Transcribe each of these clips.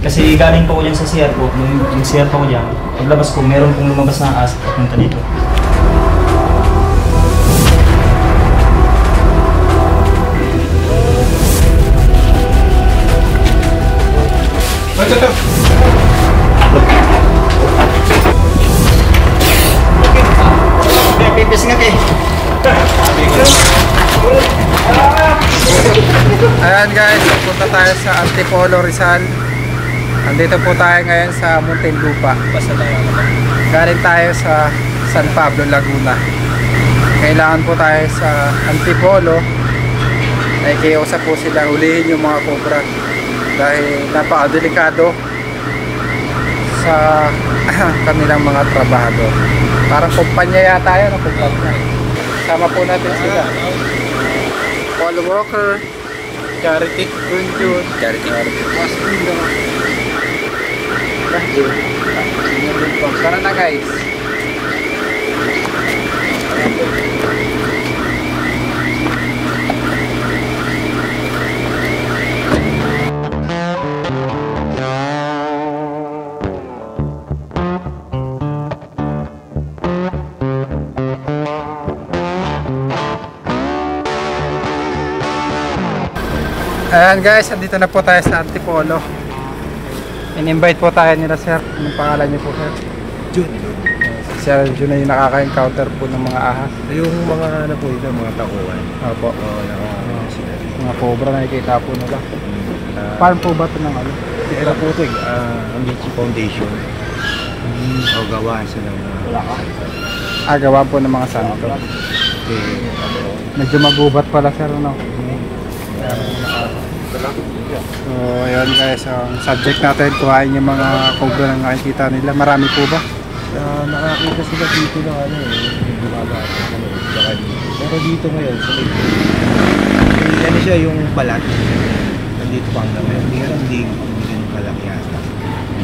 Kasi galing po ko dyan sa CR po, nung CR po ko dyan, paglabas ko, meron pong lumabas na ahas at punta dito. Pipis nga kay. Ayan guys, punta tayo sa Antipolo, Rizal. Nandito po tayo ngayon sa Muntinlupa. Galing tayo sa San Pablo, Laguna. Kailangan po tayo sa Antipolo. Nakikiusap po sila hulihin yung mga cobra dahil napakadelikado sa kanilang mga trabahador. Parang kumpanya yata yun, kumpanya. Sama po natin sila. Paul Walker, Charity Gunjun, Charity Tara na guys. Ayan guys, andito na po tayo sa Antipolo. In-invite po tayo nila sir. Anong pangalan niyo po sir? Jun. Si Sir Jun na yung nakaka-encounter po ng mga ahas. Yung mga ano po ito, mga takuan. Opo. Oo, sila. Mga cobra na nakikita po nila. Paano po ba ito ng ano? Ito po ito Amici Foundation. O gawa sila ng Gawa po ng mga santo. Medyo magubat pala sir, ano? So, ayun guys, ang subject natin, kuhain yung mga cobra na nakikita nila. Marami po ba? nakakita sila dito ng ano pero dito ngayon sa ano siya yung balat nandito pa hanggang ngayon hindi ganun kalaki yata.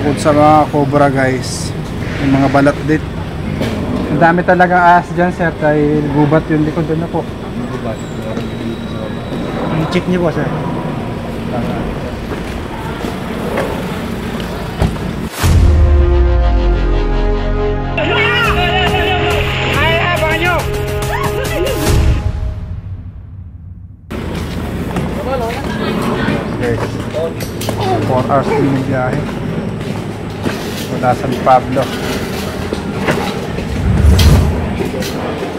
Bukod sa mga cobra guys, yung mga balat din. Ang dami talagang ahas dyan sir, dahil gubat yung likod doon na po. Gubat meron dito sa yung check niyo po sir. Guys, 4 hours din yung biyahe mula San Pablo.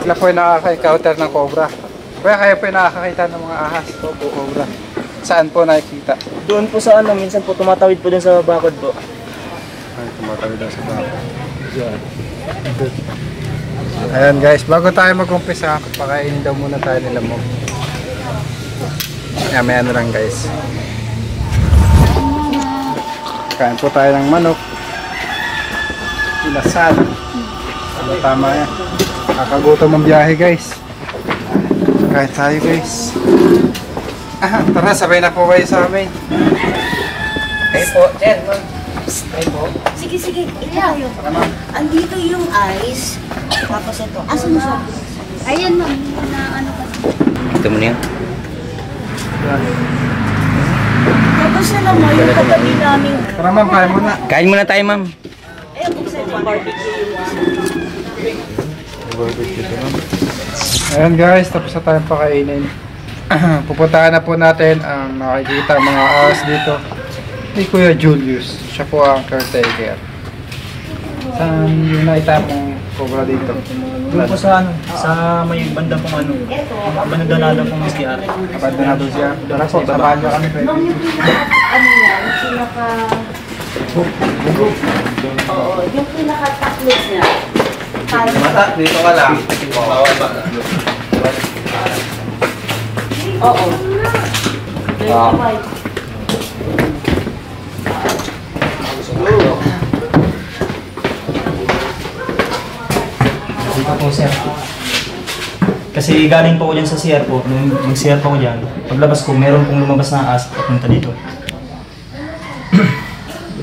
Sila po yung nakaka-encounter ng cobra. Kaya kayo po yung nakakakita ng mga ahas po cobra. Saan po nakikita? Doon po sa ano, minsan po tumatawid po doon sa bakod po. Ay, tumatawid daw sa bakod. Ayan guys, bago tayo mag-umpisa, pakainin daw muna tayo nila mo. Ayan, may ano lang guys. Kain po tayo ng manok. Inasal. Tama yan. Kakagutom ang biyahe guys. Kain tayo guys. Tara, sabay na po kayo sa amin. Kayo po, Jen. Kayo po. Sige, sige. Ito tayo. Andito yung ice. Tapos ito. Asan mo siya? Ayan, ma'am. Na ano kasi. Ito mo niya. Tapos na lang mo yung katabi namin. Tara ma'am, kain muna. Kain muna tayo, ma'am. Ayan, buksan yung barbecue yung Ayan guys, tapos na tayong pakainin. Pupuntahan na po natin ang nakikita mga ahas dito ni Kuya Julius. Siya po ang caretaker. Saan yung nakita mong cobra dito? Doon po sa ano, sa may banda pong ano. Banadalada pong SDR. Abandonado siya. Tara po, samahan niyo kami. Ma'am, yung ano yan, yung pinaka... Oo, yung pinaka-taklog niya. Mata, dito ka lang. Oo. Dito po, sir. Kasi galing po ko dyan sa CR po, nung mag-CR po ko dyan, paglabas ko, meron pong lumabas na ahas at punta dito.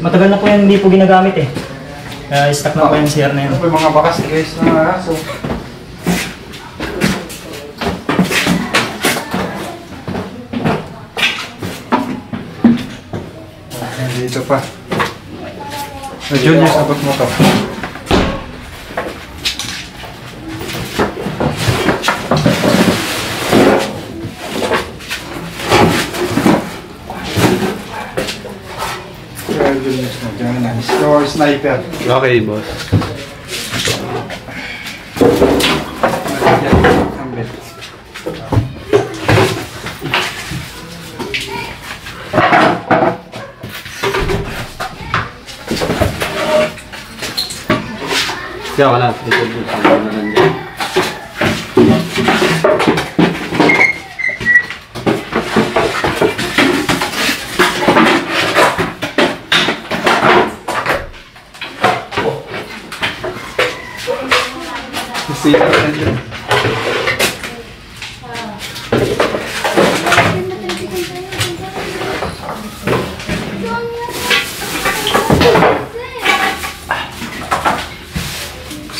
Matagal na po yan, hindi po ginagamit eh. Kaya stuck na po yung CR na yun. Ito po yung mga bakas guys na aso. Dito pa. Julius, abot mo to. Julius, nice. Your sniper. Okay, boss. Kaya wala. Ito dito.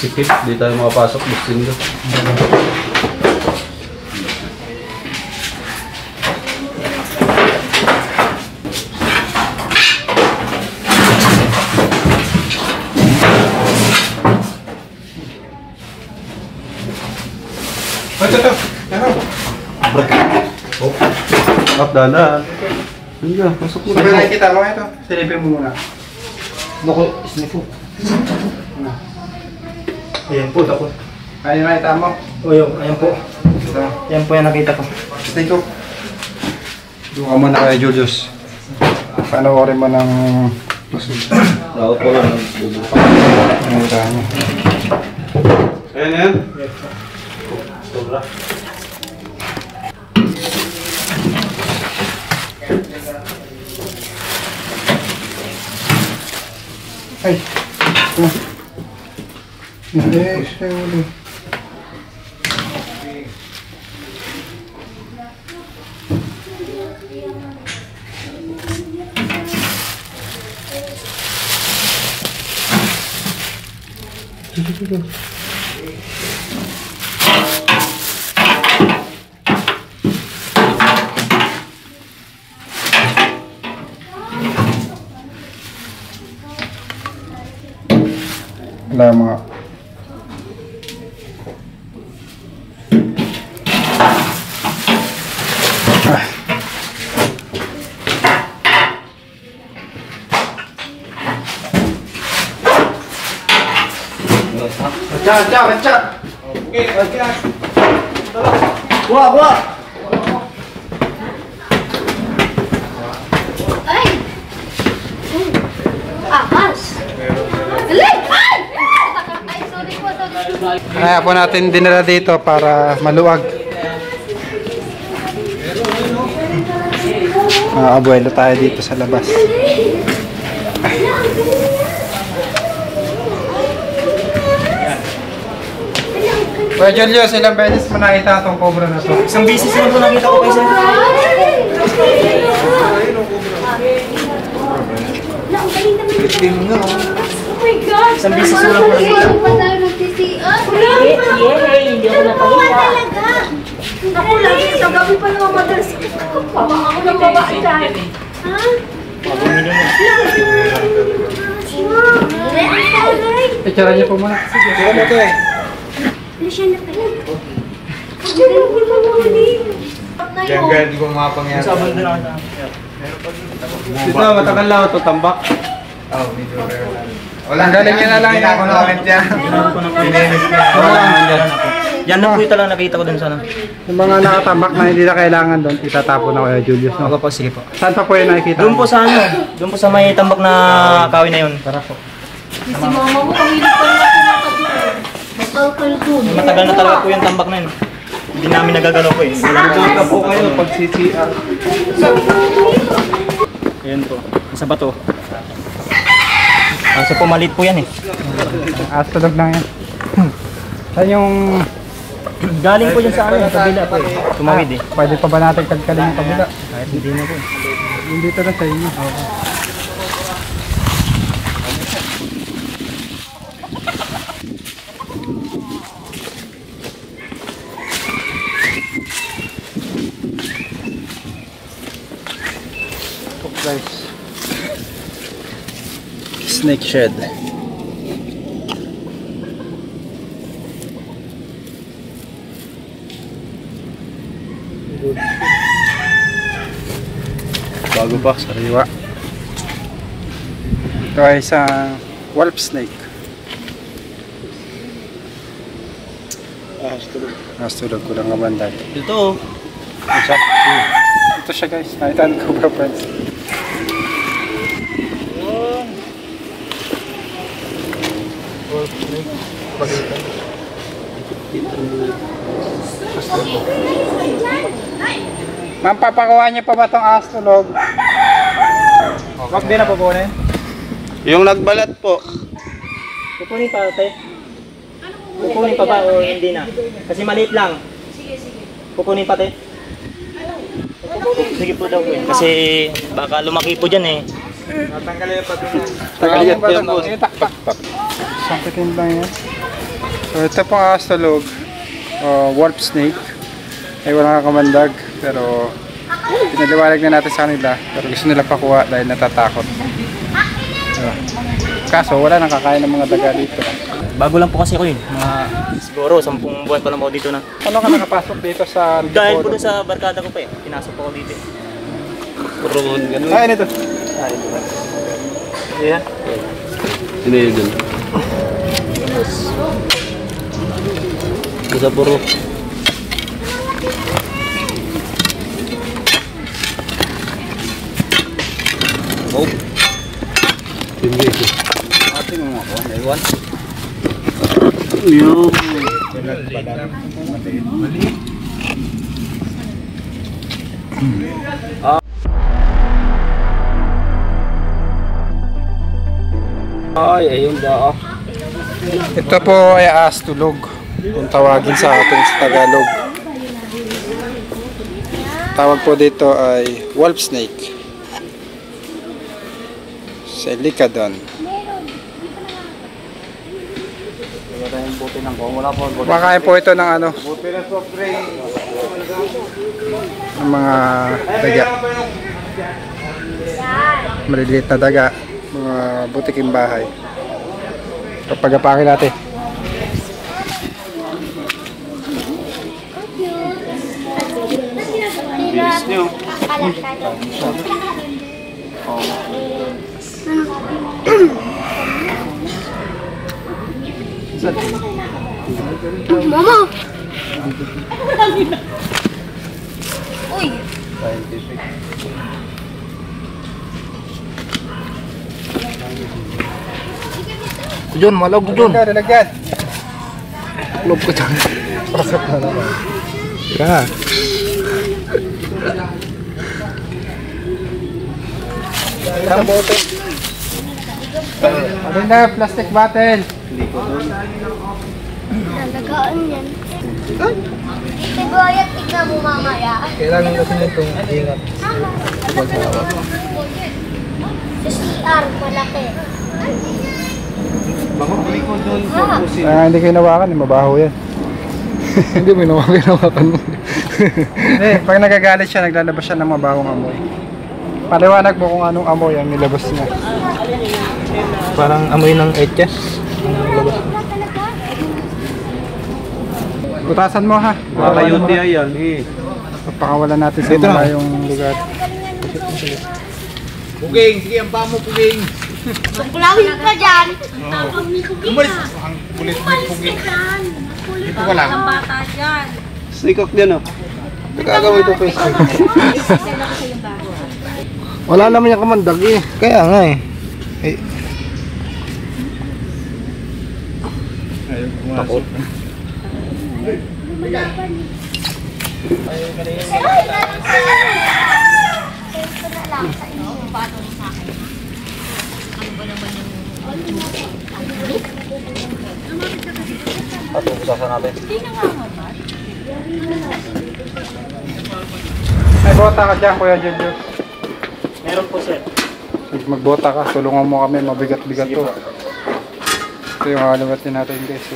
Sikip, di tayo makapasok. Bustin ko. Ito. Up, dala. Hindi ka, pasok mo. Sabi nakikita mo ito. Silipin mo muna. Loko, sniffo. Ayan po, ako. Ayun nakita mo. Ayan po. Ito. Yan po yung nakita ko. Stay ko. Doon ka muna kay Julius. Panoorin mo ng Daot ko lang. ang dami. Ayan yan. Sobra. Ay. Hindi, siya uli. Wala mga Baca. Oke, baca. Buah. Ay! Ahas! Galing! Ay! Ay, sorry po. Kaya po natin dinala dito para maluwag. Abuelo tayo dito sa labas. Kuya Julius, ilang beses mo nakita itong cobra na to? Isang beses lang po nakita ko kayo sir. Oh my God! Isang beses lang po nakita. Hindi pa tayo magsisiyan. Hindi ako napahiya. Ako lang, sa gabi pa naman madalas. Baba ako ng baba dyan. Ha? Picture niyo po muna. Sige mo ito eh. Siya na pala. Jangan di ko mapangyari. Sa banda lang ata. Dito, matagal lang ito, tambak. Oh, medyo rare lang. Walang galing niya na lang. Hindi ako na-comment niya. Yan na po yung talagang nakita ko dun sana. Yung mga nakatambak na hindi na kailangan doon, itatapon na kaya Julius. No? Ako po, sige po. Saan pa po yung nakikita? Doon po sa ano, doon po sa may tambak na kawi na yun. Tara po. Si mama mo, kahilig pa naman pinakatuloy. Magkakal doon. Matagal na talaga po yung tambak na yun. Hindi namin nagagalaw po eh. Nagpunta po kayo pag CCR. Ayan po. Isa ba to? Kaso po maliit po yan eh. Tulog lang yan. Saan yung... Galing po dyan sa ano, sa kabila po eh. Tumawid eh. Pwede pa ba natin tagkalin yung kabila? Kahit hindi na po eh. Hindi ito na sa inyo. Guys. snake shed. Bago pa, sariwa. Ito ay isang wolf snake. Tulog ko lang kabandag. Ito. Ito siya guys, nakita ng Cobra friends. Wolf snake. Pagalitan. Ma'am, papakuha niyo pa ba itong astolog? Wag din na pupunin. Yung nagbalat po. Kukunin pa, ate. Kukunin pa ba o hindi na? Kasi maliit lang. Kukunin pa, te. Sige po daw po. Kasi baka lumaki po dyan eh. Natanggalin pa doon. Tagaligat po yan, boss. Taktak. Sakitin lang yan. So, ito pong astolog. Wolf snake. Ay walang kakamandag. Pero pinaliwanag na natin sa kanila. Pero gusto nila pakuha dahil natatakot. Kaso wala nang kakain ng mga daga dito. Bago lang po kasi ako yun. Siguro 10 buwan pa lang ako dito na. Ano ka nakapasok dito sa Dahil po dun sa barkada ko pa eh. Pinasok po ako dito eh. Puro ganun. Ay, ito. Ayan. Sino yun dun? Isa puro. Oh. Hindi ito. Ating mga ko, naiwan. Yo. Ay, ayun da. Ito po ay astolog. Kung tawagin sa atin sa Tagalog. Tawag po dito ay wolf snake. Celicadon. Makain po ito ng ano? Ng mga daga. Maliliit na daga. Mga butiking bahay. Kapag apakin natin. Bilis nyo. Mama! Uy! John, malag ko John. Dalagyan. Club ko John. Pasok na naman. Yeah. Ang bote. Ano na, plastic bottle. Nalagaan yan. Siguyat, tignan mo mamaya. Kailangan kasi nitong ingat. Sa CR, malaki. Hindi kayo nawakan, mabaho yan. Hindi mo nawakan mo. Hindi, pag nagagalit siya, naglalabas siya ng mabahong amoy. Paliwanag mo kung anong amoy ang nilabas niya. Parang amoy ng etches. Butasan mo ha. Baka UTI yan eh. Pagpakawalan natin sa mga yung lugar. Puging, sige ang paa mo Puging. Kulawin ka dyan. Umalis. Ang kulit mo Puging. Dito ka lang. Ang bata dyan. Sikok din oh. Nagkagawin ito Facebook. Wala naman yung kamandag eh. Kaya nga eh. Takot. Patubusasan natin. May bota ka dyan, Kuya Jojo. Meron po sir. Magbota ka, tulungan mo kami, mabigat-bigat to. Ito yung halawatin natin guys.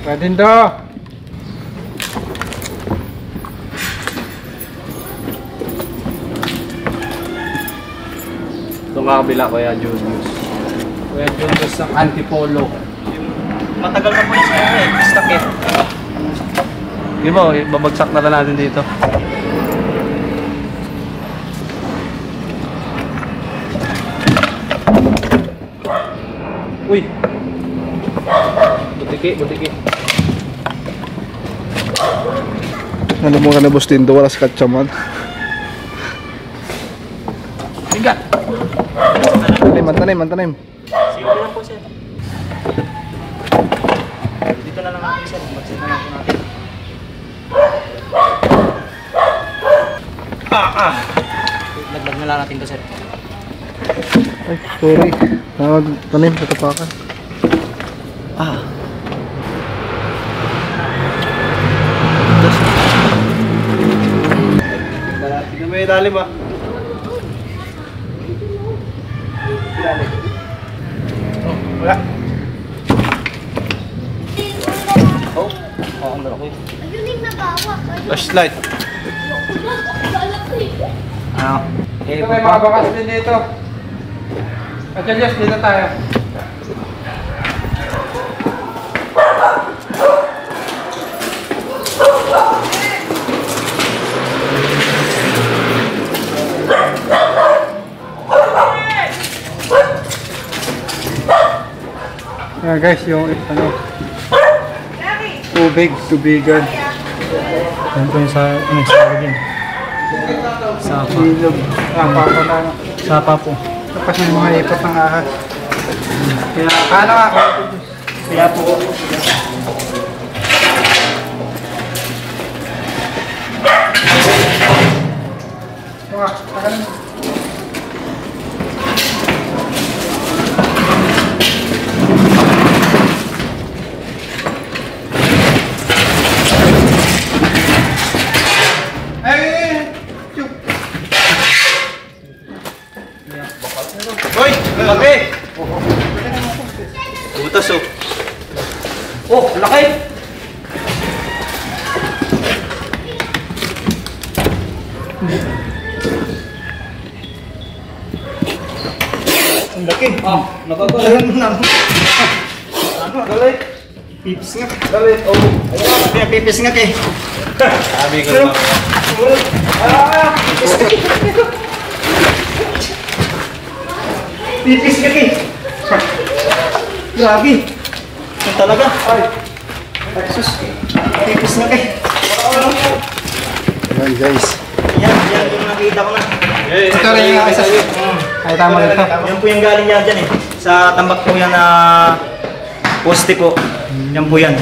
Pwede do. Itong kakabila, Kuya Julius. Kuya Julius ng Antipolo. Matagal na po yung stock eh. Di ba, babagsak na lang natin dito. Uy! Butiki. Ano mo ka na boss Tindo, wala sa katsaman. Bigat! Tanim. Sige lang po sir. Dito na lang natin sir. Mag-set na lang po natin. Laglag na lang natin to sir. Ay, sorry. Tanim, natapakan. Tignan mo yung ilalim ah. Wala. Oo, ang laki. Flashlight. Ano? Ito may mga bakas din dito. At Julius, dito tayo. Ayan guys, yung ano, tubigan. Yan po yung sa lagyan. Sapa. Ilog. Sapa pa lang. Sapa po. Tapos may mga ipot ng ahas. Kaya, paano nga? Kaya po. Mga, takan. Uy! Laki! Butas oh. Oh, laki! Ang laki. Ah, nakagalahan mo na. Ano, galit? Pipis nga. Galit, oh. Ayun, pipis nga kay. Sabi ko naman. Pipis nga kay. Grabe. Ito talaga. Ay. Sus. Pipis nga kay. Ayan guys. Yan yung nakita ko na. Ito rin yung isa. Ay, tama dito. Yan po yung galing yan dyan eh. Sa tambak po yan na poste po. Yan po yan.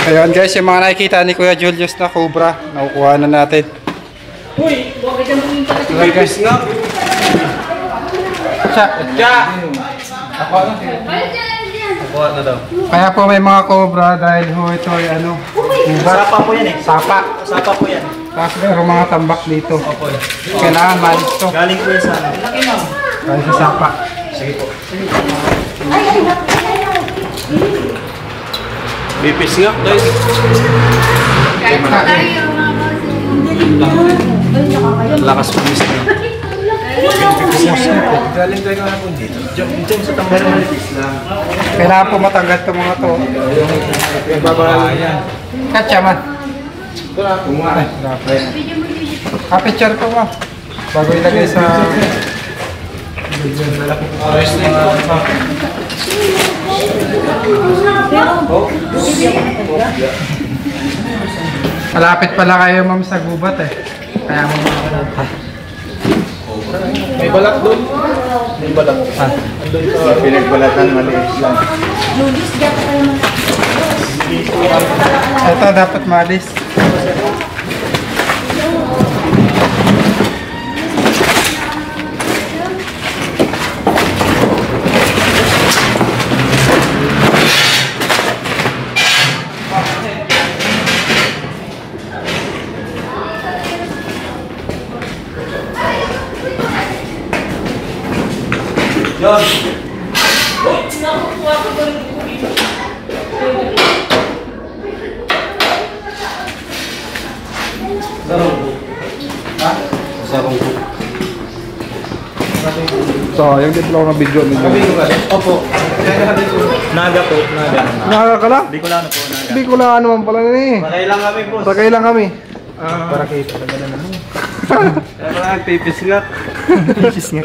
Ayun guys, yung mga nakikita ni Kuya Julius na cobra, nakukuha na natin. Uy, bakit yung pumunta ka Okay guys. Siya. Kuha na daw. Kaya po may mga cobra dahil ho ito ay ano, cobra. Sapa po yan eh. Sapa. Sapa po yan. Tapos meron mga tambak dito. Opo. Kailangan malis to. Galing po yan sa ano. Dahil sa sapa. Sige po. Bipis nga guys. Lakas pumis na. Galing tayo nga po dito. Diyan sa tambak na malipis lang. Kailangan po matanggal to mga to. Katya man. Kapicture ko mo. Bago ilagay sa... Malapit pala kayo ma'am sa gubat eh. Kaya mo May balat doon. May balat. Pinagbalatan maliit lang. ito dapat malis. Yun. Sayang, di pala ako na video ninyo. Opo. Naga po, naga. Naga ka lang? Bicolano po, naga. Bicolano naman pala na eh. Sakay lang kami po. Sakay lang kami. Para kayo talaga na naman. Kaya nagpipis nga. Pipis nga.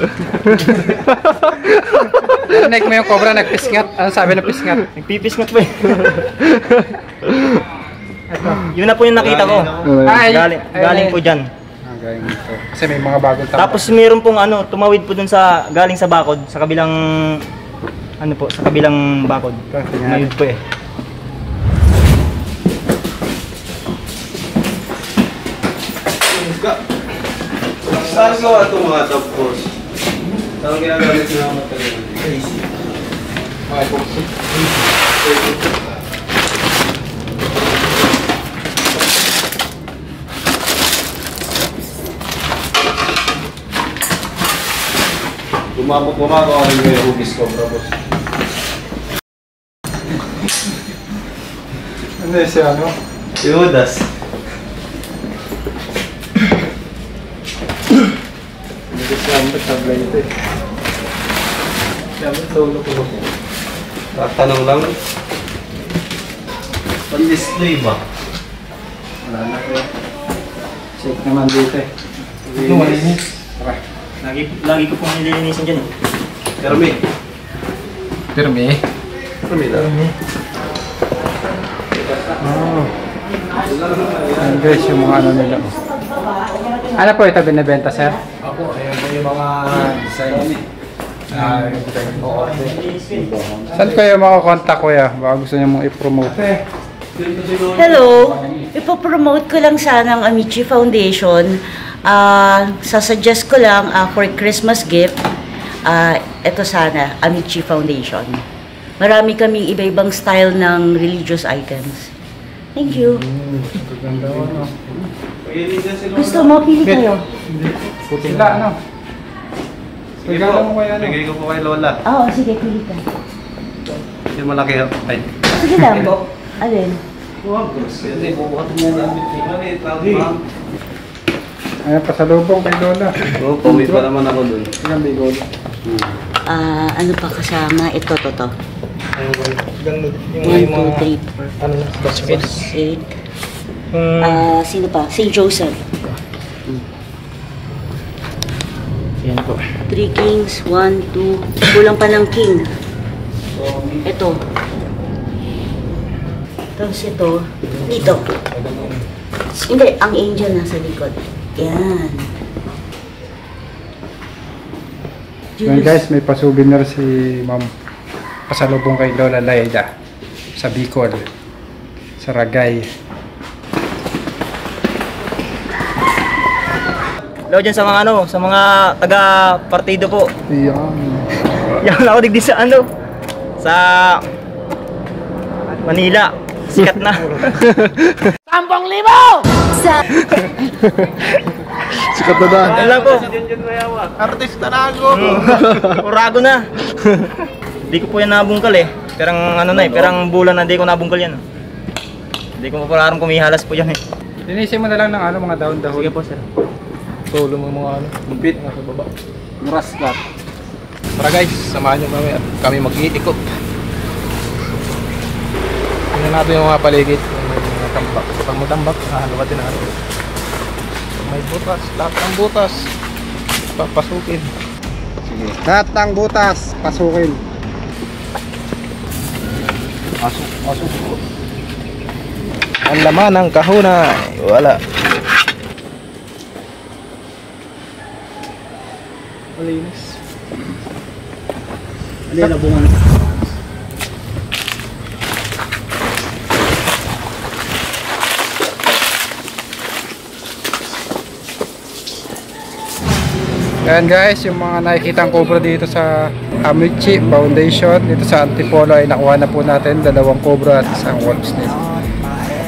Narinig mo yung cobra, nagpisngat. Ano sabi ng pisngat? Nagpipis nga po eh. Yun na po yung nakita ko. Ay, Galing po dyan. Galing dito. Kasi may mga bagong tao. Tapos meron pong ano, tumawid po dun sa, galing sa bakod, sa kabilang, ano po, sa kabilang bakod. Mayud po eh. Saan gawa itong mga top post? Saan ginagamit nila ang material? Mga epoxy. Gumagawa rin yung hugis ko, bro. Ano yung siya, ano? Si Judas. Hindi siya ang sablay ito eh. Siyempre, solo ko. Tatanong lang. Pan-display ba? Wala na ko. Check naman dito eh. Ito malinis. Lagi ko pong nililinisan dyan eh. Kermi. Pirmi. Kami lang. Ayan guys, yung mga ano nila. Ano po ito binibenta, sir? Ako, ayan po yung mga design. Saan kayo makakontak kuya? Baka gusto niyo mong i-promote. Hello, ipopromote ko lang sana ang Amici Foundation. Sasuggest ko lang for Christmas gift, ito sana, Amici Foundation. Marami kaming iba-ibang style ng religious items. Thank you. Gusto mo, pili kayo. Sila ano? Regalo mo kaya ano? Bigay ko po kay Lola. Oo, sige, pili ka. Yung malaki. Ay. Sige lang. Alin? Hindi, bubuhat mo yan. Ayan, pasalubong kay Lola. Oo, pauwi pa naman ako dun. Ilang bigo. Ano pa kasama? Ito, to. Yung 1, 2, 3, ano na, basket. 8. Sino pa? St. Joseph. Yan po. 3 kings, 1, 2. Kulang pa ng king. Ito. Tapos ito. Dito. Hindi, ang angel nasa likod. Yan. Yan guys, may pa-souvenir si Ma'am. Pasalubong kay Lola Laida sa Bicol. Sa Ragay. Hello dyan sa mga ano, sa mga taga-partido po. Iyan. Yan ako digdi sa ano, sa Manila. Sikat na. Sikat na daan. Yan lang po. Artista na ako! Urago na. Hindi ko po yan nabungkal eh. Perang ano na eh, perang bulan na hindi ko nabungkal yan. Hindi ko pa parang kumihalas po yan eh. Linisin mo na lang ng ano, mga dahon-dahon. Sige po sir. Solo mo mga ano, lupit nga sa baba. Muras lang. Tara guys, samahan nyo kami at kami mag-iikot. Tingnan natin yung mga paligid. Yung mga tambak. Pag mo tambak, hahalawatin na ano. May butas, lahat ng butas. Papasukin. Sige. Lahat ng butas, pasukin. Pasok. Ang laman ng kahuna, wala. Malinis. Ano yung nabungan? Ayan guys, yung mga nakikitang cobra dito sa Amici Foundation, dito sa Antipolo ay nakuha na po natin, 2 cobra at 1 wolf snake.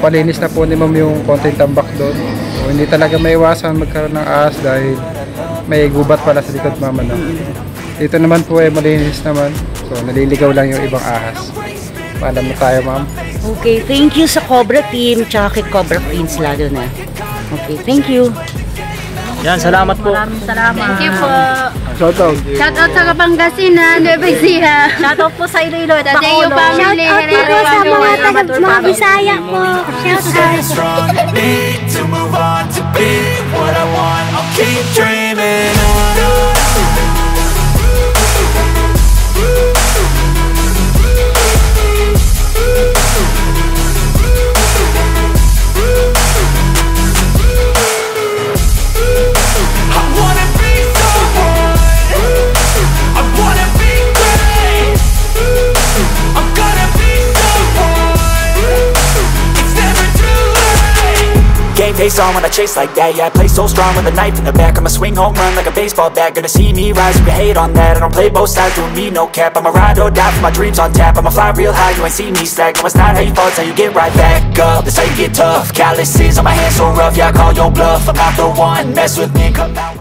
Palinis na po ni ma'am yung konting tambak doon. So, hindi talaga maiwasan magkaroon ng ahas dahil may gubat pala sa likod mama na. Dito naman po ay malinis naman. So naliligaw lang yung ibang ahas. Paalam na tayo ma'am. Okay, thank you sa Cobra Team, tsaka kay Cobra Prince lalo na. Okay, thank you. Yan, salamat po. Maraming salamat. Thank you po. Shoutout. Shoutout sa Kapangasinan, Nueva Ecija. Shoutout po sa Iloilo, Tadeo family. Shoutout po sa mga Bisaya po. Shoutout. Need to move on to be what I want. I'll keep dreaming on. Game face on when I chase like that. Yeah, I play so strong with a knife in the back. I'ma swing home run like a baseball bat. Gonna see me rise if you hate on that. I don't play both sides, doing me no cap. I'ma ride or die for my dreams on tap. I'ma fly real high, you ain't see me slack. No, it's not how you fall, it's how you get right back up. That's how you get tough. Calluses on my hands so rough, yeah, I call your bluff. I'm not the one, mess with me, come out.